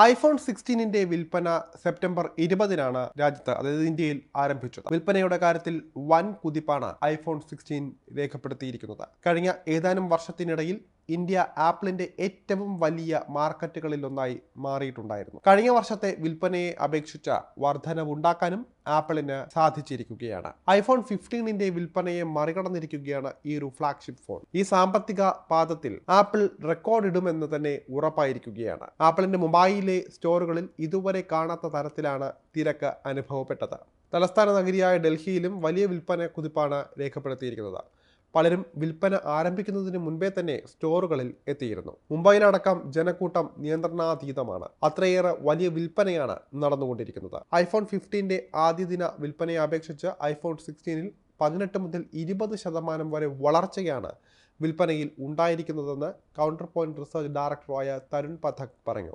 IPhone 16ന്റെ വിൽപ്പന September 20-നാണ് രാജ്യത്ത്, അതായത് ഇന്ത്യയിൽ ആരംഭിച്ചത്. വിൽപ്പനയുടെ കാര്യത്തിൽ വൻ കുതിപ്പാണ് ഐഫോൺ 16 രേഖപ്പെടുത്തിയിരിക്കുന്നത്. കഴിഞ്ഞ ഏതാനും വർഷത്തിനിടയിൽ ഇന്ത്യ ആപ്പിളിന്റെ ഏറ്റവും വലിയ മാർക്കറ്റുകളിലൊന്നായി മാറിയിട്ടുണ്ടായിരുന്നു. കഴിഞ്ഞ വർഷത്തെ വിൽപ്പനയെ അപേക്ഷിച്ച് വർധനവുണ്ടാക്കാനും ആപ്പിളിന് സാധിച്ചിരിക്കുകയാണ്. ഐഫോൺ 15ന്റെ വിൽപ്പനയെ മറികടന്നിരിക്കുകയാണ് ഈ ഒരു ഫ്ലാഗ്ഷിപ്പ് ഫോൺ. ഈ സാമ്പത്തിക പാദത്തിൽ ആപ്പിൾ റെക്കോർഡ് ഇടുമെന്ന് തന്നെ ഉറപ്പായിരിക്കുകയാണ്. ആപ്പിളിന്റെ മൊബൈലിലെ സ്റ്റോറുകളിൽ ഇതുവരെ കാണാത്ത തരത്തിലാണ് തിരക്ക് അനുഭവപ്പെട്ടത്. തലസ്ഥാന നഗരിയായ ഡൽഹിയിലും വലിയ വിൽപ്പന കുതിപ്പാണ് രേഖപ്പെടുത്തിയിരിക്കുന്നത്. പലരും വിൽപ്പന ആരംഭിക്കുന്നതിന് മുൻപേ തന്നെ സ്റ്റോറുകളിൽ എത്തിയിരുന്നു. മുംബൈയിലടക്കം ജനക്കൂട്ടം നിയന്ത്രണാതീതമാണ്. അത്രയേറെ വലിയ വിൽപ്പനയാണ് നടന്നുകൊണ്ടിരിക്കുന്നത്. ഐഫോൺ 15ന്റെ ആദ്യ ദിന വിൽപ്പനയെ അപേക്ഷിച്ച് ഐഫോൺ 16ൽ 18 മുതൽ 20% വരെ വളർച്ചയാണ് വിൽപ്പനയിൽ ഉണ്ടായിരിക്കുന്നതെന്ന് കൗണ്ടർ പോയിന്റ് റിസർച്ച് ഡയറക്ടറായ തരുൺ പഥക് പറഞ്ഞു.